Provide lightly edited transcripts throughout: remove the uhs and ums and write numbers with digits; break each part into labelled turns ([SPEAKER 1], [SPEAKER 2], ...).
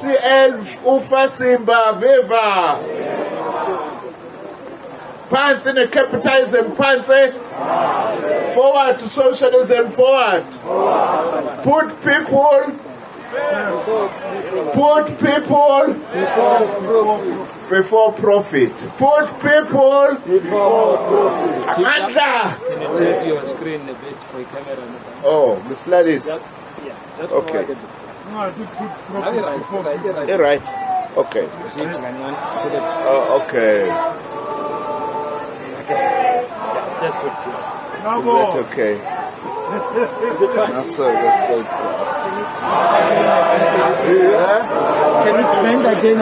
[SPEAKER 1] 11 ufa Simba Viva. Phansi ne-capitalism phansi. Forward to socialism, forward. Put people before profit. Put people before profit. Amandla.
[SPEAKER 2] Can you turn your screen a bit for your camera?
[SPEAKER 1] Oh, the slide is.
[SPEAKER 2] Yeah, just
[SPEAKER 1] Okay. Right. Okay. Okay.
[SPEAKER 2] That's good, please.
[SPEAKER 1] That's okay.
[SPEAKER 2] Is it fine?
[SPEAKER 1] That's that's
[SPEAKER 2] Can you bend again?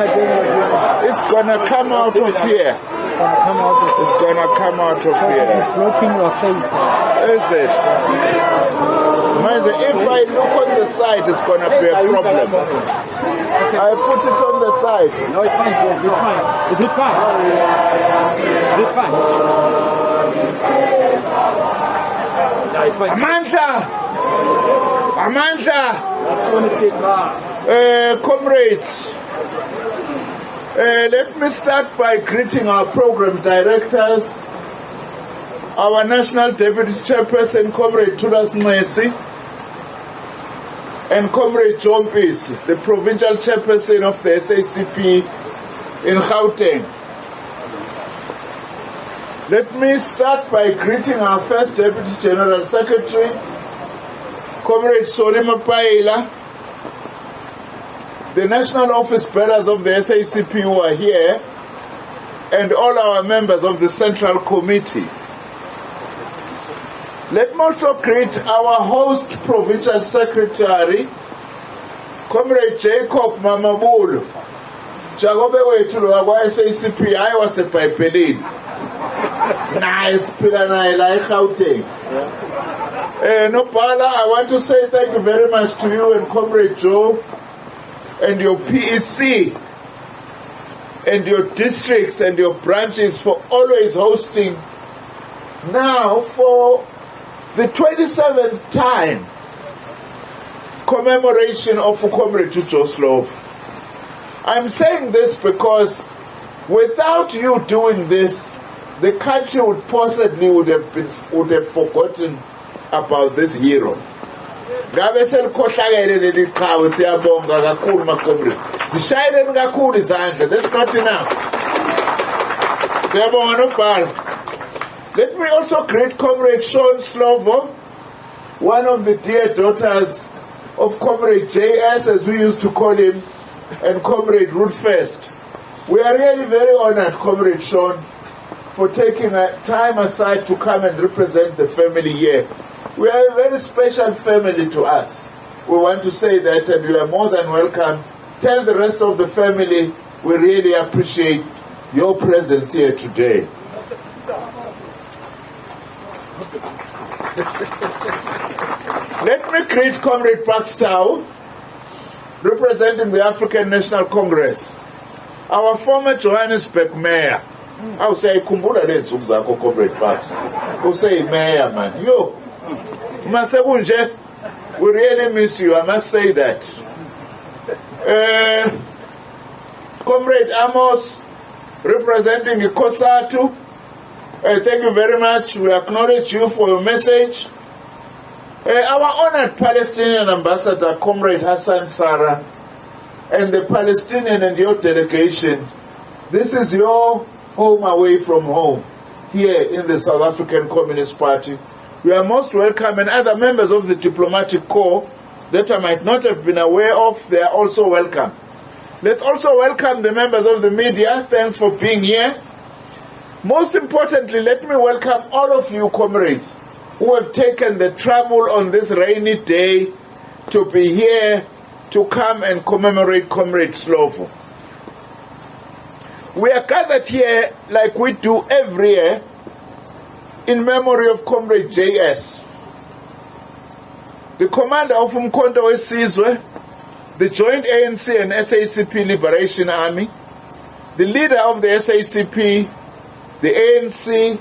[SPEAKER 1] It's gonna come out of here. It's gonna come out of here.
[SPEAKER 2] It's blocking your face.
[SPEAKER 1] Is it? Mind, if I look on the side, it's gonna be a problem. I put it on the side.
[SPEAKER 2] No, it's fine, yes, it's fine. Is it fine? Is it fine? No, it's fine.
[SPEAKER 1] Amandla!
[SPEAKER 2] That's going to stay far.
[SPEAKER 1] Comrades, let me start by greeting our program directors, our National Deputy Chairperson, Comrade Tulas Nesi, and Comrade John Peace, the Provincial Chairperson of the SACP in Gauteng. Let me start by greeting our first Deputy General Secretary, Comrade Solima Paila, the national office bearers of the SACP who are here, and all our members of the Central Committee. Let me also greet our host Provincial Secretary, Comrade Jacob Mamabulu. Jagobe wethu lo wa SACP hayi wasebhayibhelini. It's nice phila naye la eGauteng. Nobala, I want to say thank you very much to you and Comrade Joe and your PEC and your districts and your branches for always hosting now for the 27th time commemoration of Comrade Joe Slovo. I'm saying this because without you doing this, the country would possibly would have forgotten about this hero. Ngabe selikhohlakele leli qhawe siyabonga kakhulu makomrade. Sishayeleni kakhulu izandla. That's not enough. Siyabonga nobhala. Let me also greet Comrade Joe Slovo, one of the dear daughters of Comrade JS, as we used to call him, and Comrade Rootfest. We are really very honored, Comrade Sean, for taking time aside to come and represent the family here. We are a very special family to us. We want to say that, and you are more than welcome. Tell the rest of the family we really appreciate your presence here today. Let me greet Comrade Pakstow, representing the African National Congress, our former Johannesburg mayor. I will say, Kumbula Lensu Zako Comrade Pax. Who say mayor, man. Yo, Masegunje, we really miss you. I must say that. Comrade Amos, representing the COSATU. Thank you very much. We acknowledge you for your message. Our honored Palestinian ambassador, Comrade Hassan Sarah, and the Palestinian and your delegation, this is your home away from home here in the South African Communist Party. You are most welcome, and other members of the diplomatic corps that I might not have been aware of, they are also welcome. Let's also welcome the members of the media. Thanks for being here. Most importantly, let me welcome all of you comrades who have taken the trouble on this rainy day to be here to come and commemorate Comrade Slovo. We are gathered here like we do every year in memory of Comrade JS, the commander of Umkhonto weSizwe, the joint ANC and SACP Liberation Army, the leader of the SACP, the ANC,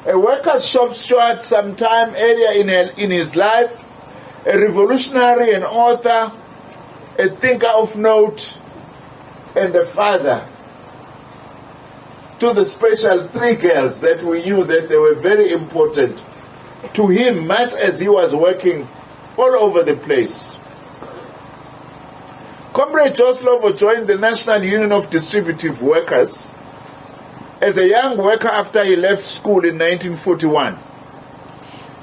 [SPEAKER 1] a workers' shop steward sometime earlier in his life, a revolutionary, an author, a thinker of note, and a father to the special 3 girls that we knew that they were very important to him, much as he was working all over the place. Comrade Joe Slovo joined the National Union of Distributive Workers as a young worker after he left school in 1941.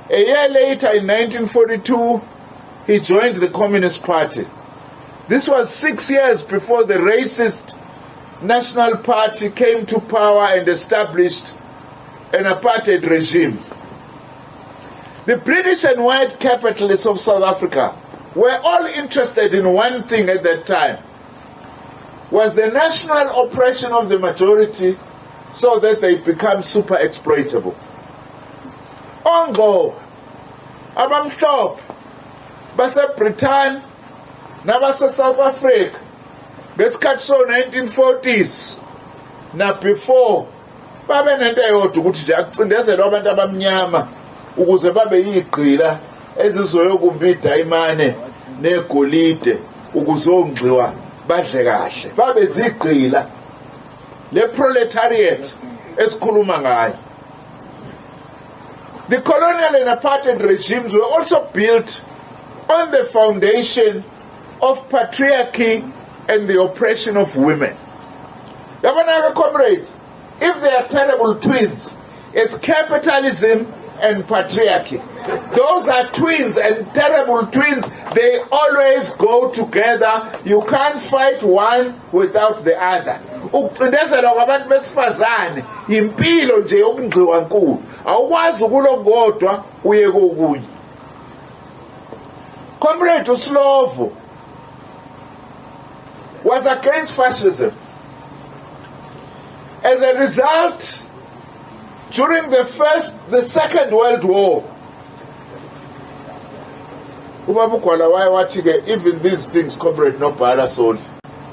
[SPEAKER 1] A year later, in 1942, he joined the Communist Party. This was 6 years before the racist National Party came to power and established an apartheid regime. The British and white capitalists of South Africa were all interested in one thing at that time, was the national oppression of the majority so that they become super exploitable. Ongo, abamhlophe base-Britain nabase-South Africa ngesikhathi so-1940s na before babe nento eyodwa ukuthi nje akucindezelwa abantu abamnyama ukuze babe yigqila ezizoyokumba idayimane negolide ukuzongxiwa badle kahle, babe zigqila le proletariat esikhuluma ngayo. The colonial and apartheid regimes were also built on the foundation of patriarchy and the oppression of women. Yabona comrades, if they are terrible twins, it's capitalism and patriarchy. Those are twins, and terrible twins, they always go together. You can't fight one without the other. Ukucindezelwa kwabantu besifazane impilo nje yokungxiwa nkulu, awukwazi ukulongodwa uye kokunye. Comrade Slovo was against fascism. As a result, during the Second World War, even these things, Comrade Nobhala Soli,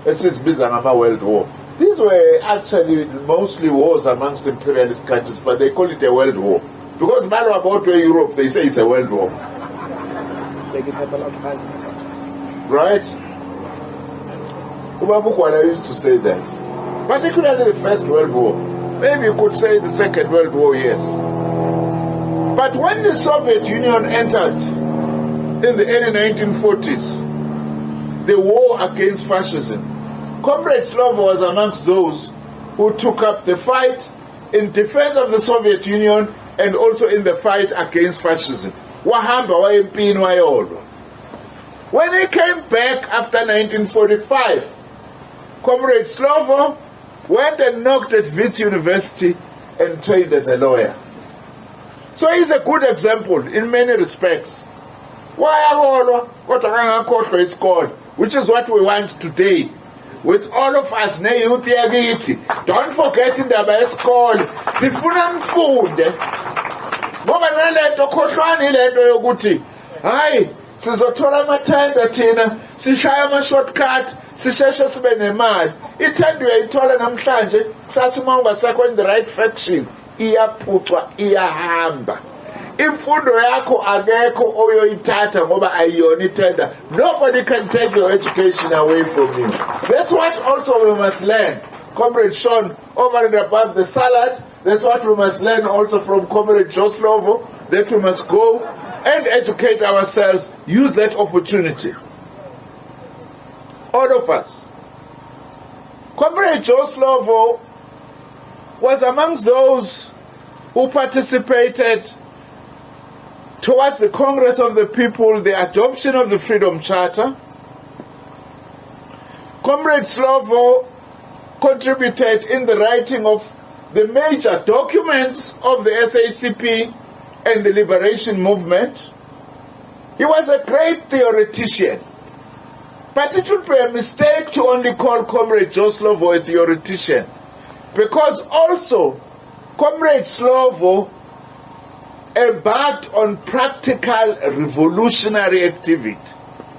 [SPEAKER 1] esizibiza ngama World War, these were actually mostly wars amongst imperialist countries, but they call it a world war. Because matter about Europe, they say it's a world war. Right? Ubabukwala used to say that. Particularly the First World War. Maybe you could say the Second World War, yes. But when the Soviet Union entered in the early 1940s, the war against fascism, Comrade Slovo was amongst those who took up the fight in defense of the Soviet Union and also in the fight against fascism. Wahamba wayempini wayolwa. When he came back after 1945, Comrade Slovo went and knocked at Wits University and trained as a lawyer. So he's a good example in many respects. Which is what we want today. With all of us, youth yakithi, don't forget indaba yesikole, sifuna nifunde. Ngoba nalento khohlwana ilento yokuthi, hayi, sizothola amathenda thina, sishaya ama-shortcut, sisheshe sibe nemali. Ithenda uyayithola namhlanje, kusasa uma ungasekho in the right faction, iyaphucwa, iyahamba. Imfundo yakho akekho oyoyithatha ngoba ayiyona ithenda. Nobody can take your education away from you. That's what also we must learn. Comrade Sean, over and above the salad, that's what we must learn also from Comrade Joe Slovo, that we must go and educate ourselves, use that opportunity. All of us. Comrade Joe Slovo was amongst those who participated towards the Congress of the People, the adoption of the Freedom Charter. Comrade Slovo contributed in the writing of the major documents of the SACP and the Liberation Movement. He was a great theoretician. But it would be a mistake to only call Comrade Joe Slovo a theoretician, because also Comrade Slovo embarked on practical revolutionary activity.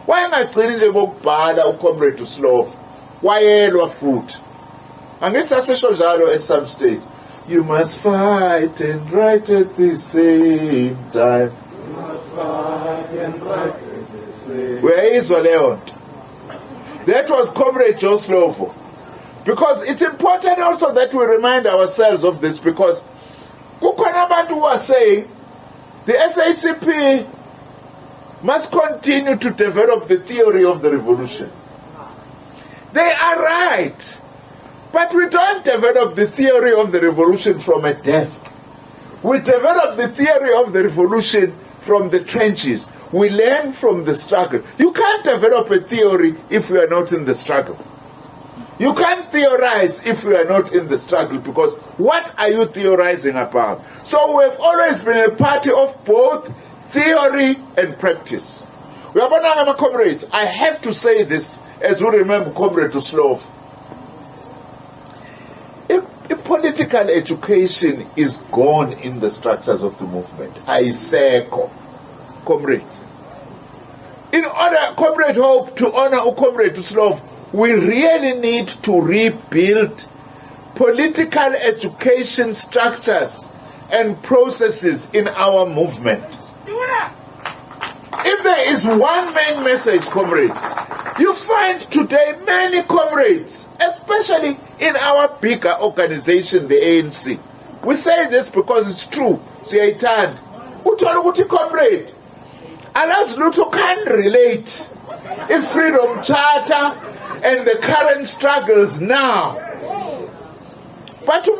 [SPEAKER 1] Why engagcini nje ngokubhala uComrade Slovo? Wayelwa futhi. Angithi sasisho njalo at some stage. You must fight and write at the same time. You must fight and write at the same time. Where is leyo nto? That was Comrade Joe Slovo. Because it's important also that we remind ourselves of this, because kukhona abantu who are saying the SACP must continue to develop the theory of the revolution. They are right, but we don't develop the theory of the revolution from a desk. We develop the theory of the revolution from the trenches. We learn from the struggle. You can't develop a theory if you are not in the struggle. You can't theorize if you are not in the struggle, because what are you theorizing about? So we have always been a party of both theory and practice. We are my comrades. I have to say this as we remember Comrade Slovo. If political education is gone in the structures of the movement, Aiseko, comrades. In order, Comrade Hope, to honor Comrade Slovo, we really need to rebuild political education structures and processes in our movement. If there is one main message, comrades, you find today many comrades, especially in our bigger organization, the ANC. We say this because it's true. Siyayithanda. Uthola ukuthi comrade, alazi lutho can relate in Freedom Charter and the current struggles now. But to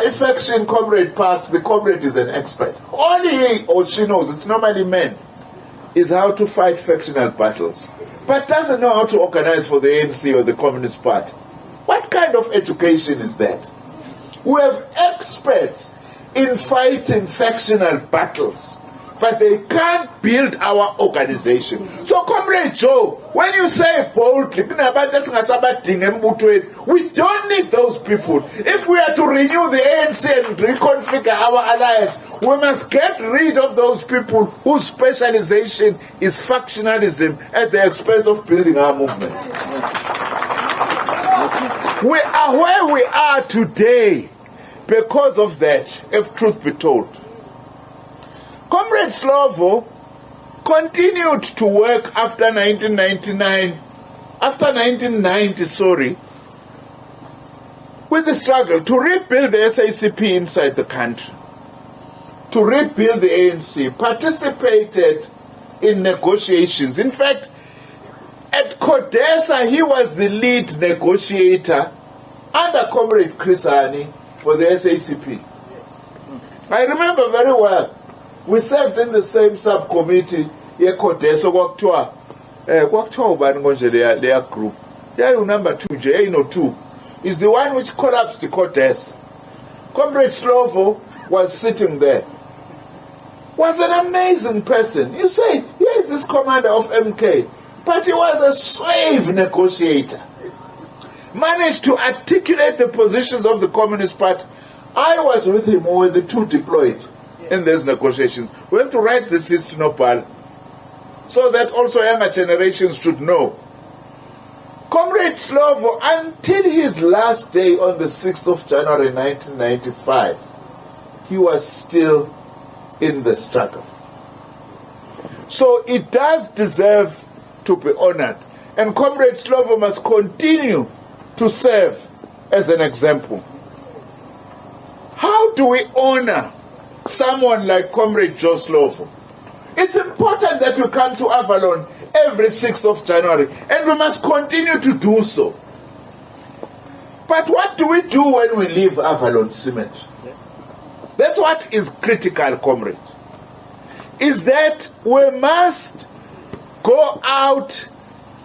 [SPEAKER 1] affection comrade parts, the comrade is an expert. All he or she knows, it's normally men, is how to fight factional battles, but doesn't know how to organize for the ANC or the Communist Party. What kind of education is that? We have experts in fighting factional battles, but they can't build our organization. So, Comrade Joe, when you say boldly, we don't need those people. If we are to renew the ANC and reconfigure our alliance, we must get rid of those people whose specialization is factionalism at the expense of building our movement. We are where we are today because of that, if truth be told. Comrade Slovo continued to work after 1990, with the struggle to rebuild the SACP inside the country, to rebuild the ANC, participated in negotiations. In fact, at CODESA, he was the lead negotiator under Comrade Krisani for the SACP. I remember very well. We served in the same subcommittee. CODESA their group. Their number 2, is the one which collapsed the CODESA. Comrade Slovo was sitting there. Was an amazing person. You say, here is this commander of MK, but he was a slave negotiator. Managed to articulate the positions of the Communist Party. I was with him when the two deployed in these negotiations. We have to write this history nopal, so that also younger generations should know. Comrade Slovo, until his last day on the 6th of January 1995, he was still in the struggle. So it does deserve to be honored. And Comrade Slovo must continue to serve as an example. How do we honor someone like Comrade Joe Slovo? It's important that we come to Avalon every 6th of January, and we must continue to do so. But what do we do when we leave Avalon Cemetery? That's what is critical, comrades. Is that we must go out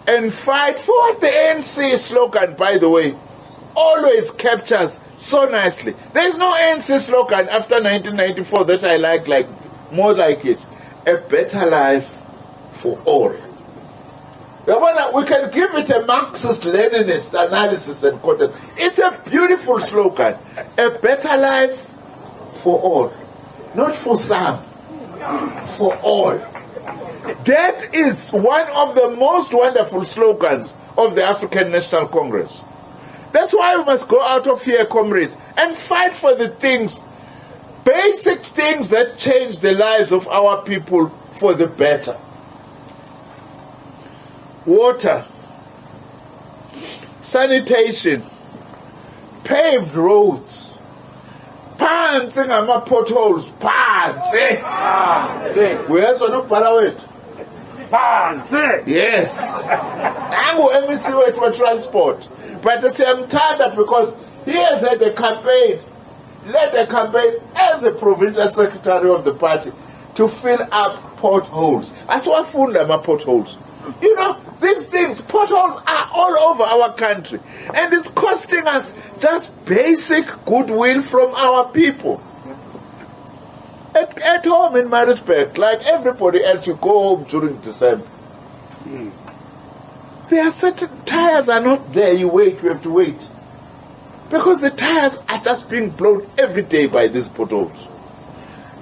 [SPEAKER 1] and fight for what the ANC slogan, by the way, always captures so nicely. There is no ANC slogan after 1994 that I like more like it. A better life for all. We can give it a Marxist-Leninist analysis and content. It's a beautiful slogan. A better life for all. Not for some. For all. That is one of the most wonderful slogans of the African National Congress. That's why we must go out of here, comrades, and fight for the things, basic things that change the lives of our people for the better. Water. sanitation, paved roads, phansi ngama-potholes, phansi. Uyezwa nokubhala wethu?
[SPEAKER 2] Phansi.
[SPEAKER 1] Yes. Angu-MEC wethu we-transport. But siyamthanda because he has had a campaign, led a campaign as the provincial secretary of the party to fill up potholes. Asiwafunda ama-potholes. You know, these things, potholes are all over our country. And it's costing us just basic goodwill from our people. At home, in my respect, like everybody else, you go home during December. There are certain tires are not there, you have to wait. Because the tires are just being blown every day by these potholes.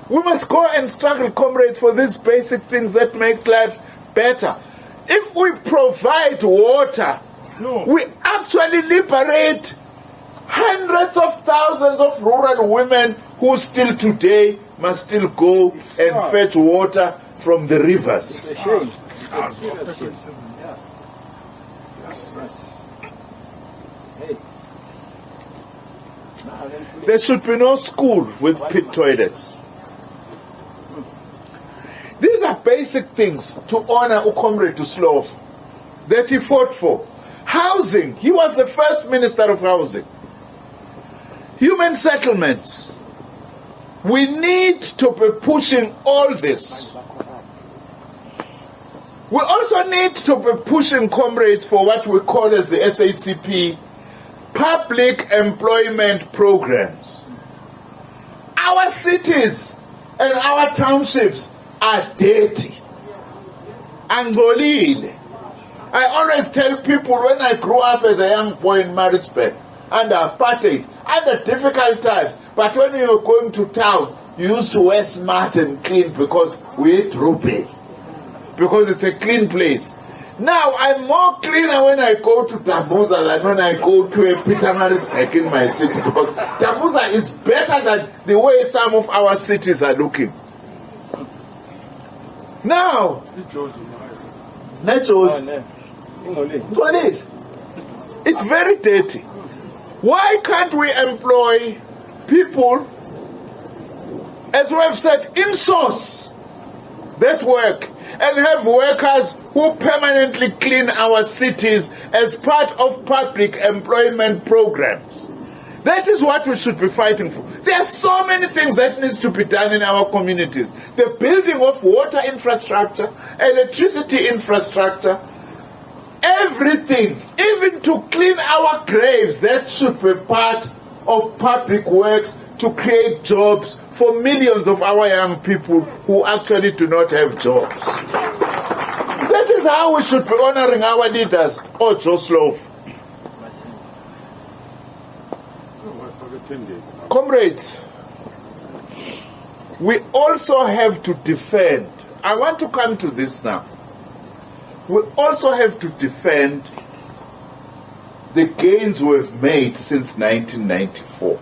[SPEAKER 1] We must go and struggle, comrades, for these basic things that make life better. If we provide water, we actually liberate hundreds of thousands of rural women who still today must still go and fetch water from the rivers.
[SPEAKER 2] It's a shame.
[SPEAKER 1] There should be no school with pit toilets. These are basic things to honor Comrade Slovo that he fought for. Housing, he was the first minister of housing. Human settlements, we need to be pushing all this. We also need to be pushing, comrades, for what we call as the SACP public employment programs. Our cities and our townships are dirty and ngcolile. I always tell people when I grew up as a young boy in Maritzburg, under apartheid, under difficult times, but when we were going to town, you used to wear smart and clean because we ate rupee, because it's a clean place. Now I'm more cleaner when I go to Dambuza than when I go to a Peter Maritzburg in my city, because Dambuza is better than the way some of our cities are looking. Now, it's very dirty. Why can't we employ people, as we have said, in source that work, and have workers who permanently clean our cities as part of public employment programs? That is what we should be fighting for. There are so many things that needs to be done in our communities. The building of water infrastructure, electricity infrastructure, everything, even to clean our graves, that should be part of public works to create jobs for millions of our young people who actually do not have jobs. That is how we should be honoring our leaders, or Joe Slovo. Comrades, we also have to defend. I want to come to this now. We also have to defend the gains we've made since 1994.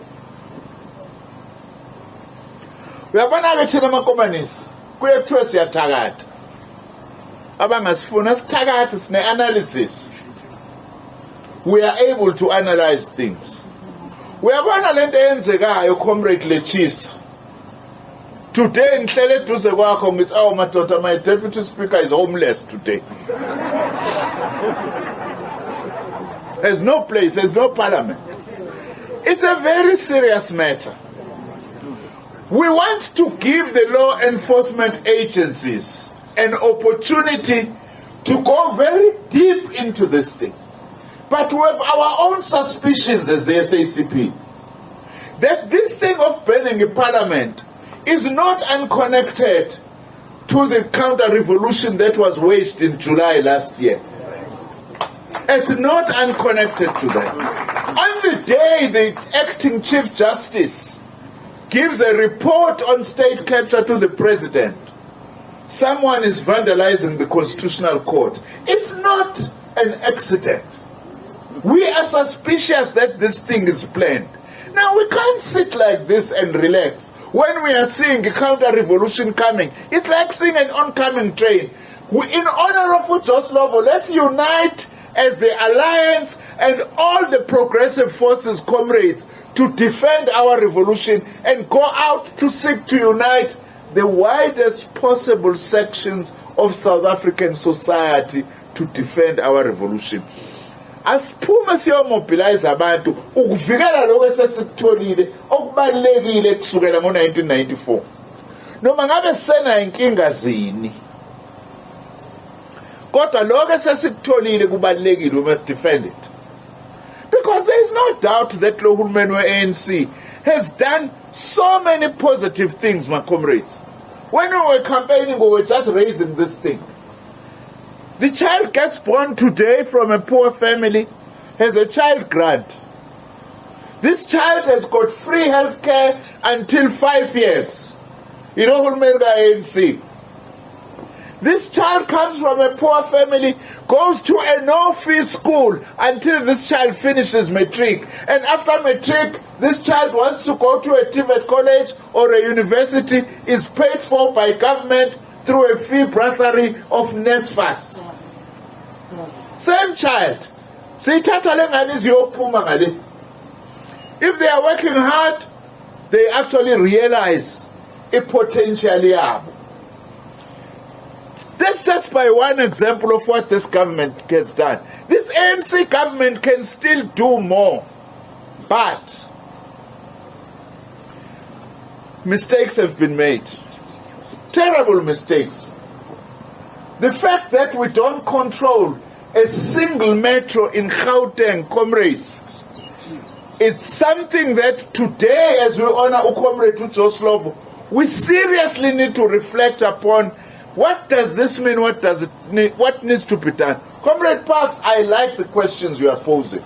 [SPEAKER 1] Uyabona ke thina makomanisi kuyekuthiwa siyathakatha. Abangasifuna sithakathe sine analysis. We are able to analyze things. Uyabona lento eyenzekayo, comrade Lechisa. Today ngihlele eduze kwakho ngithi madoda, my deputy speaker is homeless today. There's no place, there's no parliament. It's a very serious matter. We want to give the law enforcement agencies an opportunity to go very deep into this thing. But we have our own suspicions as the SACP that this thing of burning a parliament is not unconnected to the counter-revolution that was waged in July last year. It's not unconnected to that. On the day the acting Chief Justice gives a report on state capture to the president, someone is vandalizing the Constitutional Court. It's not an accident. We are suspicious that this thing is planned. Now we can't sit like this and relax. When we are seeing a counter-revolution coming, it's like seeing an oncoming train. In honor of Joe Slovo, let's unite as the alliance and all the progressive forces, comrades, to defend our revolution and go out to seek to unite the widest possible sections of South African society to defend our revolution. Asiphume siyomobilize abantu ukuvikela lokho esesikutholile okubalekile kusukela ngo1994. Noma ngabe sena inkinga zini. Kodwa lokho esesikutholile kubalekile we must defend it. Because there is no doubt that lo hulumeni we-ANC has done so many positive things, my comrades. When we were campaigning, we were just raising this thing. The child gets born today from a poor family, has a child grant. This child has got free health care until 5 years. You know hulumeni ka-ANC. This child comes from a poor family, goes to a no-fee school until this child finishes matric. And after matric, this child wants to go to a TVET college or a university, is paid for by government through a fee bursary of NSFAS. Same child. If they are working hard, they actually realize a potential yabo. That's just by one example of what this government has done. This ANC government can still do more, but mistakes have been made. Terrible mistakes. The fact that we don't control a single metro in Gauteng, comrades, it's something that today, as we honor Comrade Joe Slovo, we seriously need to reflect upon. What does this mean? What does it need? What needs to be done? Comrade Parks, I like the questions you are posing.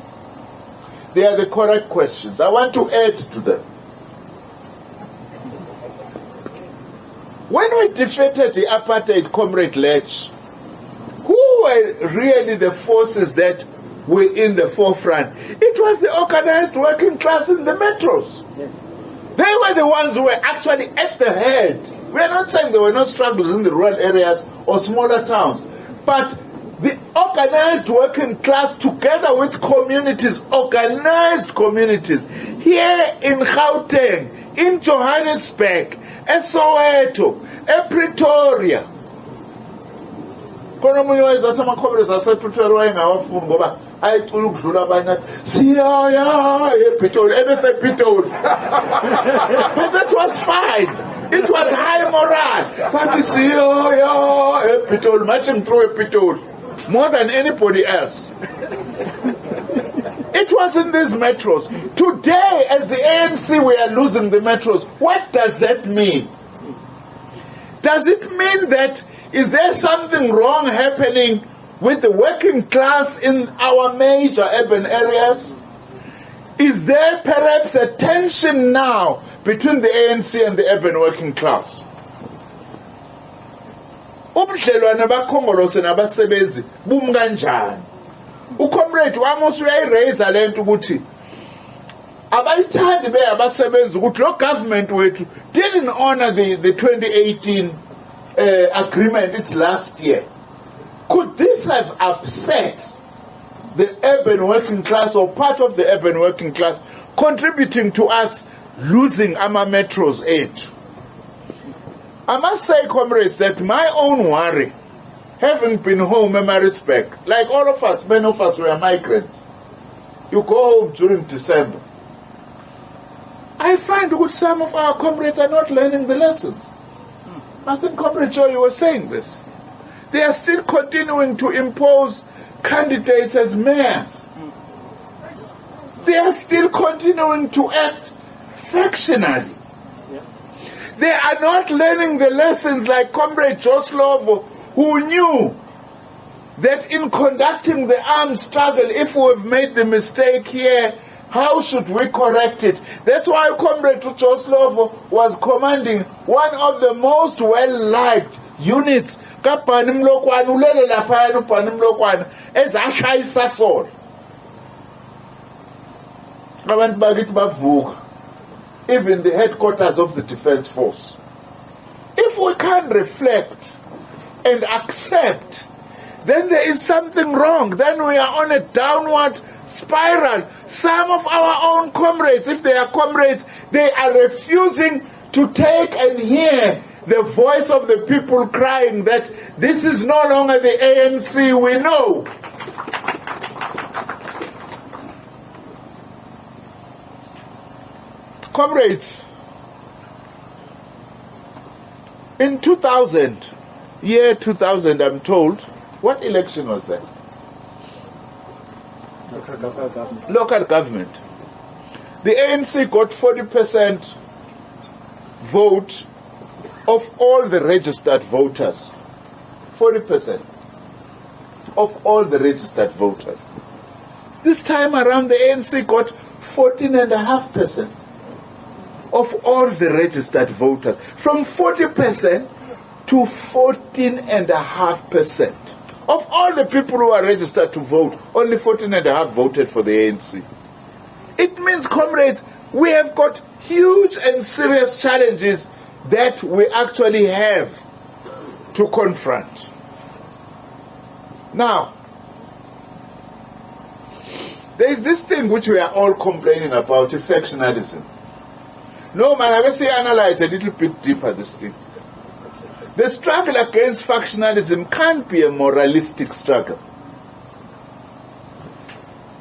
[SPEAKER 1] They are the correct questions. I want to add to them. When we defeated the apartheid, Comrade Lech, who were really the forces that were in the forefront? It was the organized working class in the metros. Yes. They were the ones who were actually at the head. We are not saying there were no struggles in the rural areas or smaller towns, but the organized working class together with communities, organized communities, here in Gauteng, in Johannesburg, at Soweto, at Pretoria. ayicula ukudlula abanye siyaya ePitoli ebese Pitoli. But that was fine. It was high moral. But siyaya ePitoli, marching through ePitoli more than anybody else. It was in these metros. Today, as the ANC, we are losing the metros. What does that mean? Does it mean that is there something wrong happening with the working class in our major urban areas? Is there perhaps a tension now between the ANC and the urban working class? Ubudlelwane bakhongolose nabasebenzi bumi kanjani? Ucomrade wami usuyayiraise lento ukuthi abayithandi beyabasebenzi ukuthi lo government wethu didn't honor the 2018 agreement. It's last year. Could this have upset the urban working class or part of the urban working class, contributing to us losing our metros aid? I must say, comrades, that my own worry, having been home in my respect, like all of us, many of us were migrants. You go home during December. I find that some of our comrades are not learning the lessons. I think, Comrade Joe, you were saying this. They are still continuing to impose candidates as mayors. They are still continuing to act factionally. They are not learning the lessons like Comrade Joe Slovo, who knew that in conducting the armed struggle, if we have made the mistake here, how should we correct it? That's why Comrade Joe Slovo was commanding one of the most well-liked units. Even the headquarters of the Defense Force. If we can't reflect and accept then there is something wrong. Then we are on a downward spiral. Some of our own comrades, if they are comrades, they are refusing to take and hear the voice of the people crying that this is no longer the ANC we know. Comrades, in 2000, year 2000, I'm told, what election was that? Local government. The ANC got 40% vote of all the registered voters. 40% of all the registered voters. This time around, the ANC got 14.5% of all the registered voters. From 40% to 14.5%. Of all the people who are registered to vote, only 14.5% voted for the ANC. It means, comrades, we have got huge and serious challenges that we actually have to confront. Now, there is this thing which we are all complaining about, factionalism. No, man, let's analyze a little bit deeper this thing. The struggle against factionalism can't be a moralistic struggle.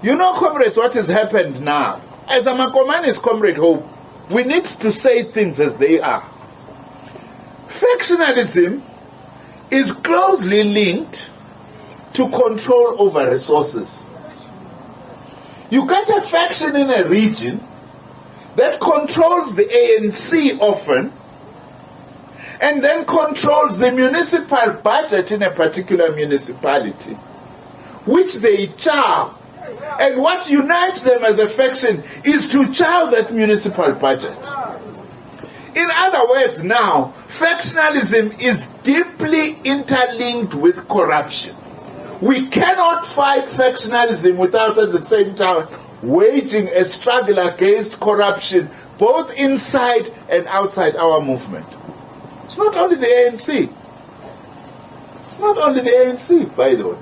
[SPEAKER 1] You know, comrades, what has happened now? As a Makomani's comrade Hope, we need to say things as they are. Factionalism is closely linked to control over resources. You get a faction in a region that controls the ANC often, and then controls the municipal budget in a particular municipality, which they chow. And what unites them as a faction is to chow that municipal budget. In other words, now, factionalism is deeply interlinked with corruption. We cannot fight factionalism without at the same time waging a struggle against corruption, both inside and outside our movement. It's not only the ANC. It's not only the ANC, by the way.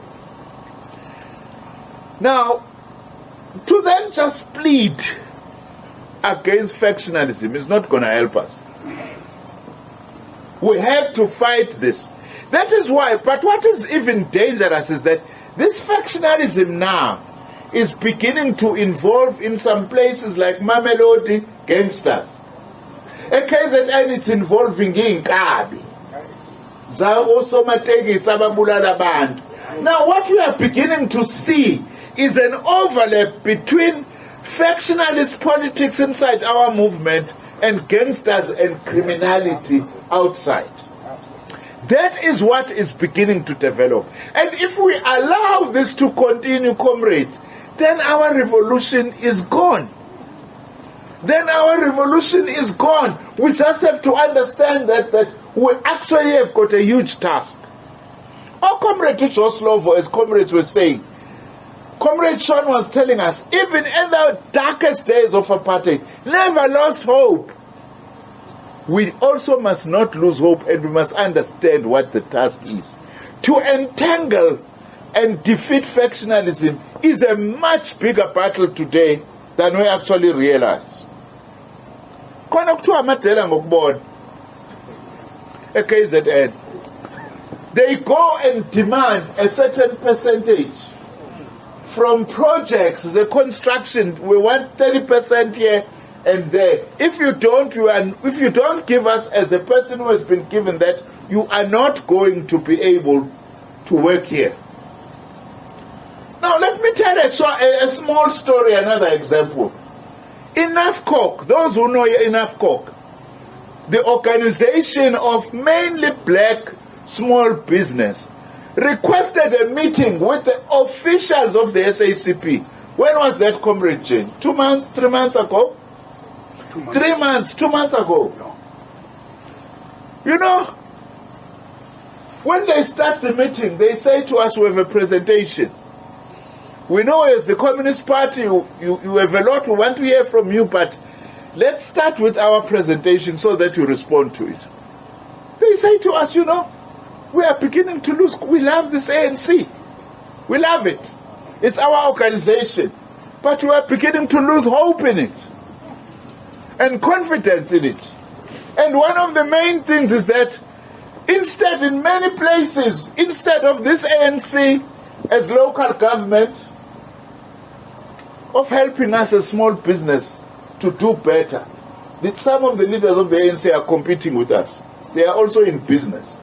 [SPEAKER 1] Now, to then just plead against factionalism is not going to help us. We have to fight this. That is why, but what is even dangerous is that this factionalism now is beginning to involve in some places like Mamelodi gangsters. A KZN, it's involving inkabi. Now what we are beginning to see is an overlap between factionalist politics inside our movement and gangsters and criminality outside. That is what is beginning to develop. And if we allow this to continue, comrades, then our revolution is gone. Then our revolution is gone. We just have to understand that we actually have got a huge task. Our comrade Joe Slovo, as comrades were saying, Comrade Sean was telling us, even in the darkest days of apartheid, never lost hope. We also must not lose hope, and we must understand what the task is. To entangle and defeat factionalism is a much bigger battle today than we actually realize. They go and demand a certain percentage from projects, the construction. We want 30% here and there. If you don't give us, as the person who has been given that, you are not going to be able to work here. Now let me tell a small story, another example. In NAFCOC, those who know in NAFCOC, the organization of mainly black small business, requested a meeting with the officials of the SACP. When was that, Comrade Jane? 2 months, 3 months ago? 2 months. 3 months, 2 months ago. No. You know, when they start the meeting, they say to us, we have a presentation. We know as the Communist Party, you have a lot we want to hear from you, but let's start with our presentation so that you respond to it. They say to us, you know, We are beginning to lose. We love this ANC. We love it. It's our organization. But we are beginning to lose hope in it and confidence in it. And one of the main things is that instead, in many places, instead of this ANC as local government, of helping us as small business to do better, some of the leaders of the ANC are competing with us. They are also in business.